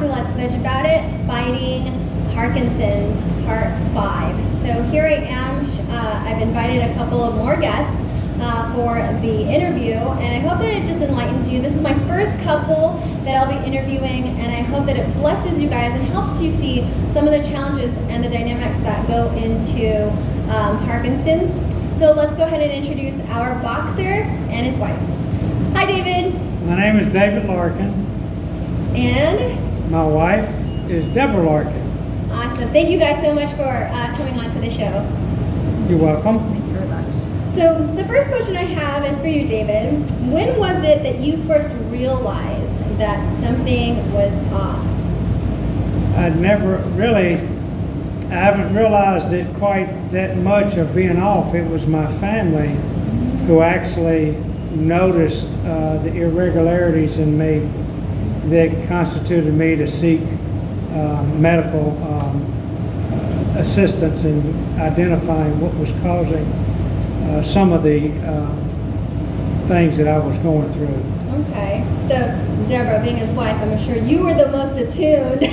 to Let's Veg About It, Fighting Parkinson's, Part 5. So here I am. I've invited a couple of more guests for the interview, and I hope that it just enlightens you. This is my first couple that I'll be interviewing, and I hope that it blesses you guys and helps you see some of the challenges and the dynamics that go into Parkinson's. So let's go ahead and introduce our boxer and his wife. Hi, David. My name is David Larkin. And? My wife is Deborah Larkin. Awesome. Thank you guys so much for coming on to the show. You're welcome. Thank you very much. So the first question I have is for you, David. When was it that you first realized that something was off? I haven't realized it quite that much of being off. It was my family who actually noticed the irregularities in me that constituted me to seek medical assistance in identifying what was causing some of the things that I was going through. Okay. So, Deborah, being his wife, I'm sure you were the most attuned.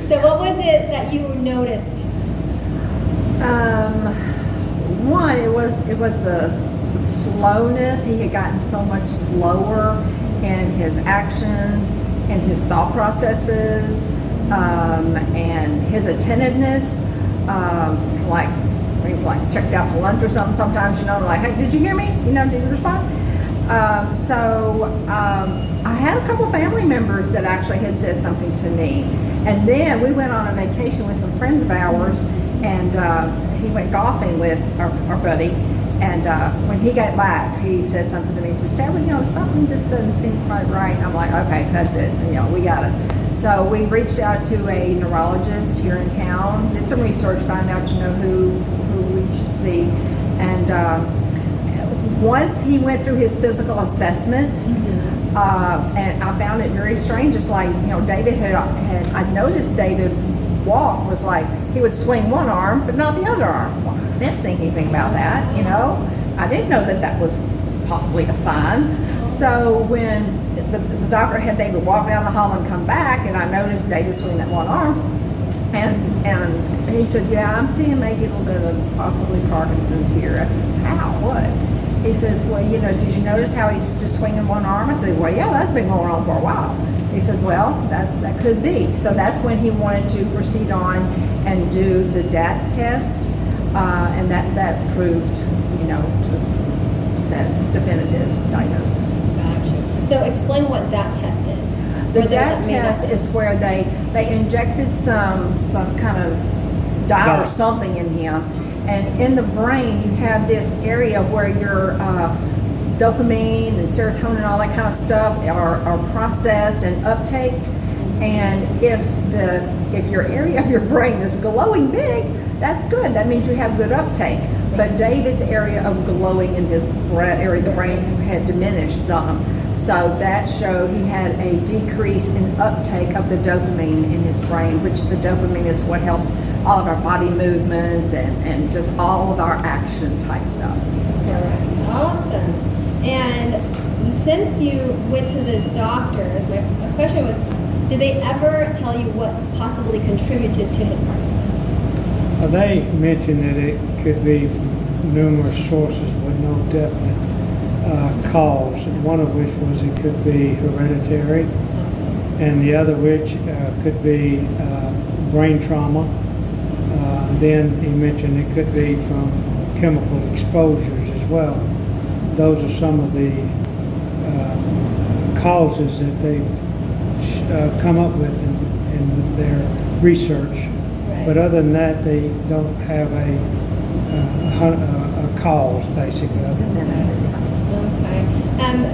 So what was it that you noticed? One, it was the slowness. He had gotten so much slower in his actions and his thought processes, and his attentiveness. Like we like checked out for lunch or something. Sometimes, like, hey, did you hear me? Did you respond? I had a couple family members that actually had said something to me. And then we went on a vacation with some friends of ours, and he went golfing with our buddy. And when he got back, he said something to me. He says, Deborah, something just doesn't seem quite right. And I'm like, okay, that's it. We got it. So we reached out to a neurologist here in town, did some research, found out, who we should see. And once he went through his physical assessment, and I found it very strange. Just like, David I noticed David walk was like, he would swing one arm, but not the other arm. Well, I didn't think anything about that, I didn't know that was possibly a sign. So when the doctor had David walk down the hall and come back, and I noticed David swing that one arm, and he says, yeah, I'm seeing maybe a little bit of possibly Parkinson's here. I says, how? What? He says, well, did you notice how he's just swinging one arm? I said, well, yeah, that's been going on for a while. He says, well, that could be. So that's when he wanted to proceed on and do the DAT test, and that proved, that definitive diagnosis. Gotcha. So explain what that test is. The DAT test is where they injected some kind of dye or something in him, and in the brain you have this area where your dopamine and serotonin and all that kind of stuff are processed and uptaked. And if your area of your brain is glowing big, that's good. That means you have good uptake. But David's area of glowing in his area of the brain had diminished some. So that showed he had a decrease in uptake of the dopamine in his brain, which the dopamine is what helps all of our body movements and just all of our action type stuff. Correct. Awesome. And since you went to the doctors, my question was, did they ever tell you what possibly contributed to his Parkinson's? They mentioned that it could be from numerous sources with no definite cause, one of which was it could be hereditary, and the other which could be brain trauma. Then he mentioned it could be from chemical exposures as well. Those are some of the causes that they've come up with in their research. Right. But other than that, they don't have a cause, basically. Okay.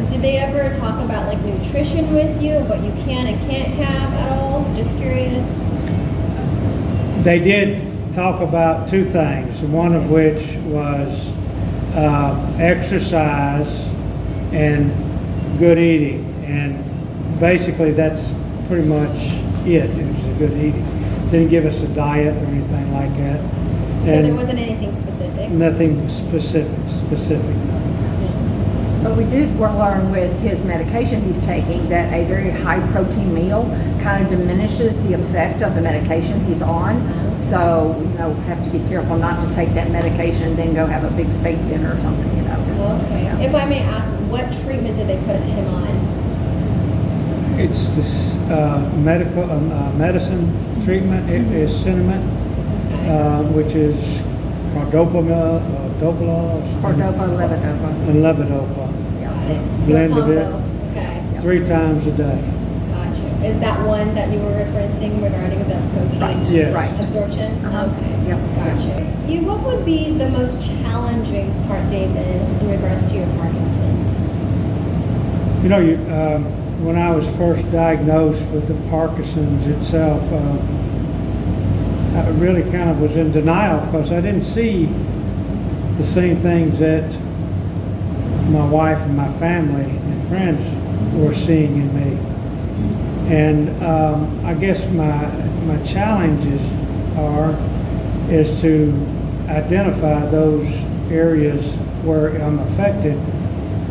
Did they ever talk about like nutrition with you, what you can and can't have at all? Just curious. They did talk about two things, one of which was exercise and good eating, and basically that's pretty much it. It was a good eating. Didn't give us a diet or anything like that. So there wasn't anything specific? Nothing specific. No. But we did learn with his medication he's taking that a very high protein meal kind of diminishes the effect of the medication he's on. So, have to be careful not to take that medication and then go have a big steak dinner or something, Okay. Yeah. If I may ask, what treatment did they put him on? It's this medicine treatment. It is cinnamon, Okay. which is Cordoba, Cordoba, levodopa. and levodopa, Got it. So a blended combo. it. Okay. 3 times a day. Gotcha. Is that one that you were referencing regarding the protein Right. Yeah. Right. absorption? Uh-huh. Okay. Yep. Gotcha. What would be the most challenging part, David, in regards to your Parkinson's? When I was first diagnosed with the Parkinson's itself, I really kind of was in denial because I didn't see the same things that my wife and my family and friends were seeing in me. And I guess my challenges is to identify those areas where I'm affected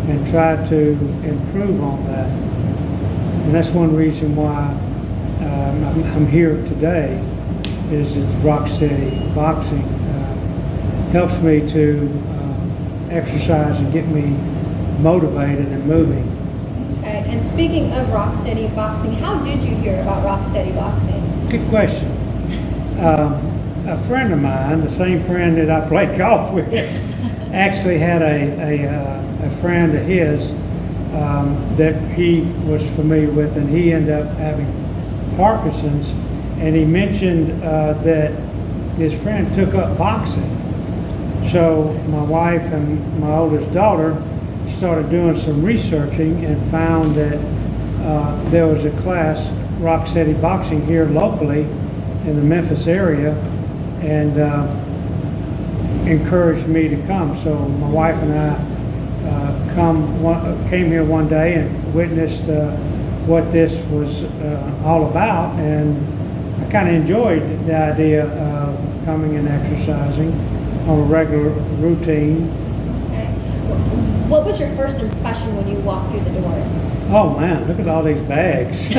and try to improve on that. And that's one reason why I'm here today, is that Rocksteady Boxing helps me to exercise and get me motivated and moving. Okay. And speaking of Rocksteady Boxing, how did you hear about Rocksteady Boxing? Good question. A friend of mine, the same friend that I play golf with, actually had a friend of his that he was familiar with, and he ended up having Parkinson's, and he mentioned that his friend took up boxing. So my wife and my oldest daughter started doing some researching and found that there was a class, Rocksteady Boxing, here locally in the Memphis area, and encouraged me to come. So my wife and I came here one day and witnessed what this was all about, and I kind of enjoyed the idea of coming and exercising on a regular routine. Okay. What was your first impression when you walked through the doors? Oh man, look at all these bags.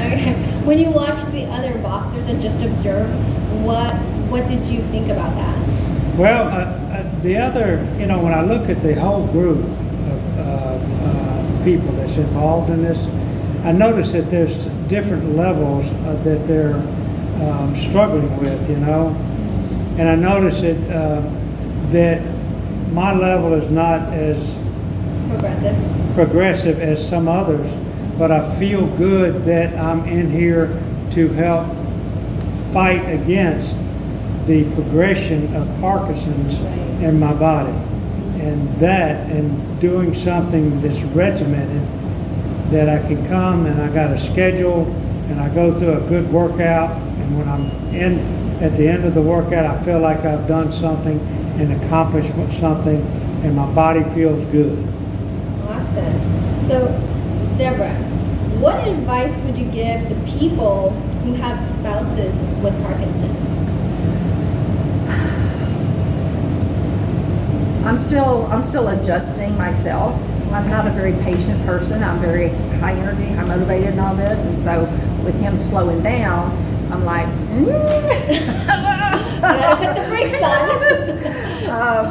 Okay. When you watched the other boxers and just observed, what did you think about that? Well, the other, when I look at the whole group of people that's involved in this, I notice that there's different levels that they're struggling with, and I notice that my level is not as progressive as some others, but I feel good that I'm in here to help fight against the progression of Parkinson's in my body. And doing something that's regimented, that I can come and I got a schedule and I go through a good workout, and when I'm at the end of the workout, I feel like I've done something and accomplished something, and my body feels good. Awesome. So, Deborah, what advice would you give to people who have spouses with Parkinson's? I'm still adjusting myself. I'm not a very patient person. I'm very high energy, high motivated and all this. And so with him slowing down, I'm like, Gotta put the brakes on.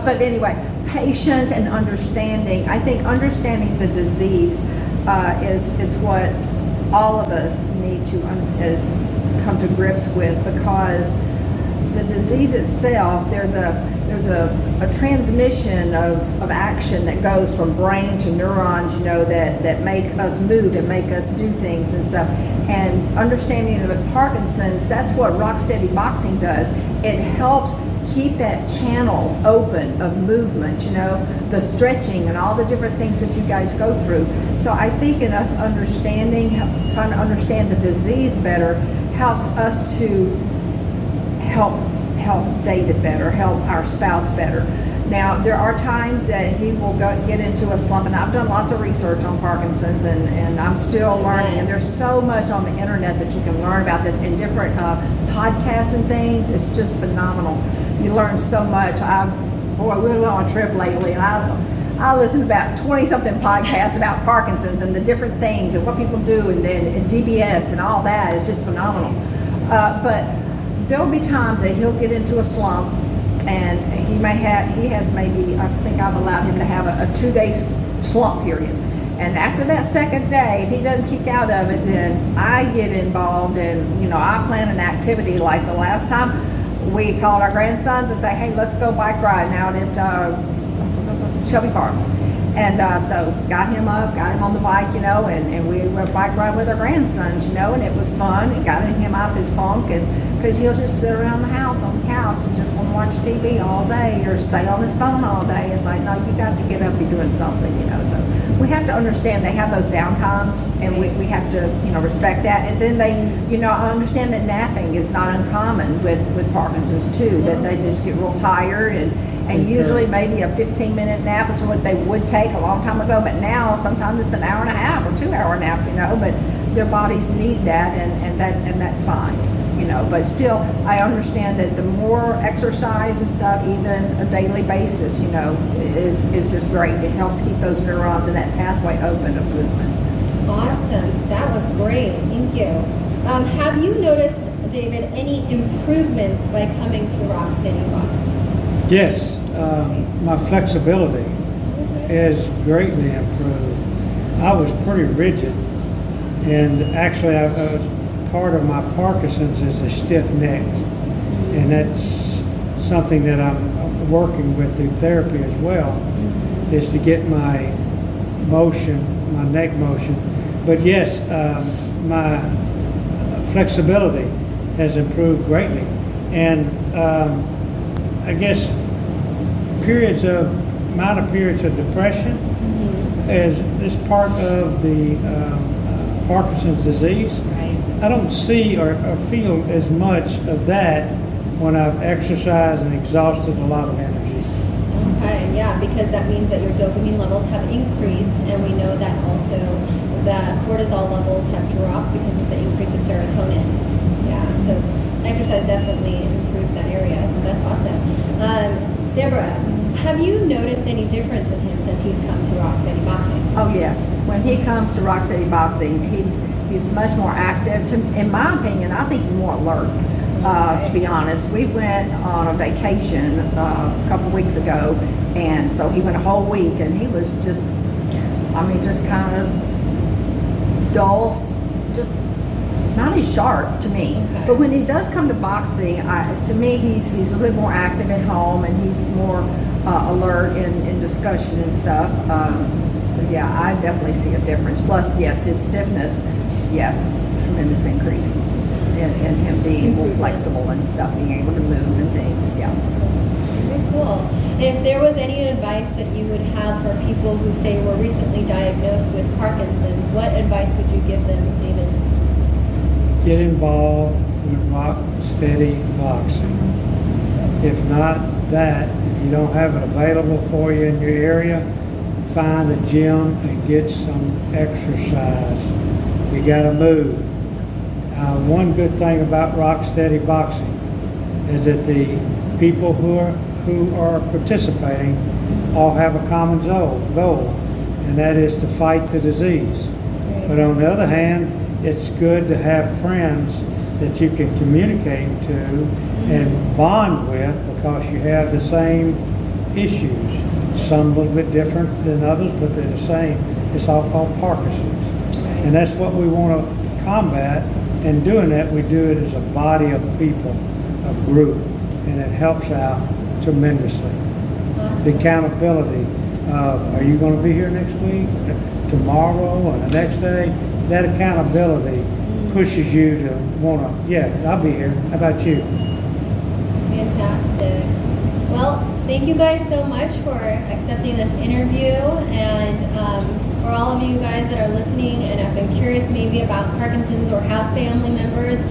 but anyway, patience and understanding. I think understanding the disease is what all of us need to come to grips with, because the disease itself, there's a transmission of action that goes from brain to neurons, that make us move and make us do things and stuff. And understanding of Parkinson's, that's what Rocksteady Boxing does. It helps keep that channel open of movement, the stretching and all the different things that you guys go through. So I think in us trying to understand the disease better, helps us to help David better, help our spouse better. Now, there are times that he will get into a slump, and I've done lots of research on Parkinson's, and I'm still learning, and there's so much on the internet that you can learn about this in different podcasts and things. It's just phenomenal. You learn so much. We went on a trip lately, and I listen to about 20-something podcasts about Parkinson's and the different things and what people do and DBS and all that. It's just phenomenal. But there'll be times that he'll get into a slump, and he has maybe, I think I've allowed him to have a 2-day slump period. And after that second day, if he doesn't kick out of it, then I get involved and, I plan an activity. Like the last time we called our grandsons and say, hey, let's go bike ride out at Shelby Farms. And so got him up, got him on the bike, and we went bike ride with our grandsons, and it was fun. It got him out of his funk, and because he'll just sit around the house on the couch and just want to watch TV all day or stay on his phone all day. It's like, no, you got to get up and be doing something, So we have to understand they have those downtimes, and we have to, respect that. And then they, I understand that napping is not uncommon with Parkinson's too, that they just get real tired and usually maybe a 15-minute nap is what they would take a long time ago, but now sometimes it's an hour and a half or 2-hour nap, but their bodies need that, and that's fine, But still, I understand that the more exercise and stuff, even a daily basis, is just great. It helps keep those neurons and that pathway open of movement. Awesome. That was great. Thank you. Have you noticed, David, any improvements by coming to Rocksteady Boxing? Yes, my flexibility is greatly improved. I was pretty rigid, and actually part of my Parkinson's is a stiff neck, and that's something that I'm working with through therapy as well, is to get my neck motion. But yes, my flexibility has improved greatly, and I guess minor periods of depression is part of the Parkinson's disease. Right. I don't see or feel as much of that when I've exercised and exhausted a lot of energy. Okay, yeah, because that means that your dopamine levels have increased, and we know that also the cortisol levels have dropped because of the increase of serotonin. Yeah, so exercise definitely improves that area, so that's awesome. Deborah, have you noticed any difference in him since he's come to Rocksteady Boxing? Oh yes, when he comes to Rocksteady Boxing, he's much more active. In my opinion, I think he's more alert. To be honest, we went on a vacation a couple weeks ago, and so he went a whole week, and he was just kind of dull, just not as sharp to me. Okay. But when he does come to boxing, to me, he's a little bit more active at home, and he's more alert in discussion and stuff. So yeah, I definitely see a difference. Plus, yes, his stiffness, yes, tremendous increase in him being more flexible and stuff, being able to move and things. Yeah. Very cool. If there was any advice that you would have for people who say were recently diagnosed with Parkinson's, what advice would you give them, David? Get involved with Rocksteady Boxing. If not that, if you don't have it available for you in your area, find a gym and get some exercise. You gotta move. One good thing about Rocksteady Boxing is that the people who are participating all have a common goal, and that is to fight the disease. But on the other hand, it's good to have friends that you can communicate to and bond with, because you have the same issues. Some a little bit different than others, but they're the same. It's all called Parkinson's. And that's what we want to combat. And doing that, we do it as a body of people, a group, and it helps out tremendously. The accountability of, are you going to be here next week, tomorrow, or the next day? That accountability pushes you to want to, yeah, I'll be here. How about you? Fantastic. Well, thank you guys so much for accepting this interview, and for all of you guys that are listening and have been curious maybe about Parkinson's or have family members,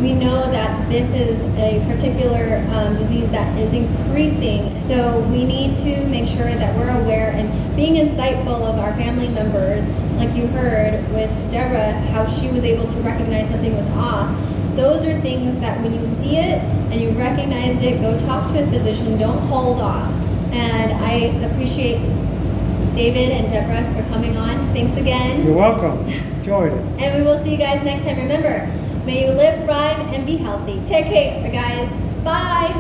we know that this is a particular disease that is increasing, so we need to make sure that we're aware and being insightful of our family members, like you heard with Deborah, how she was able to recognize something was off. Those are things that when you see it and you recognize it, go talk to a physician, don't hold off. And I appreciate David and Deborah, for coming on. Thanks again. You're welcome. Enjoyed it. And we will see you guys next time. Remember, may you live, thrive, and be healthy. Take care, guys. Bye.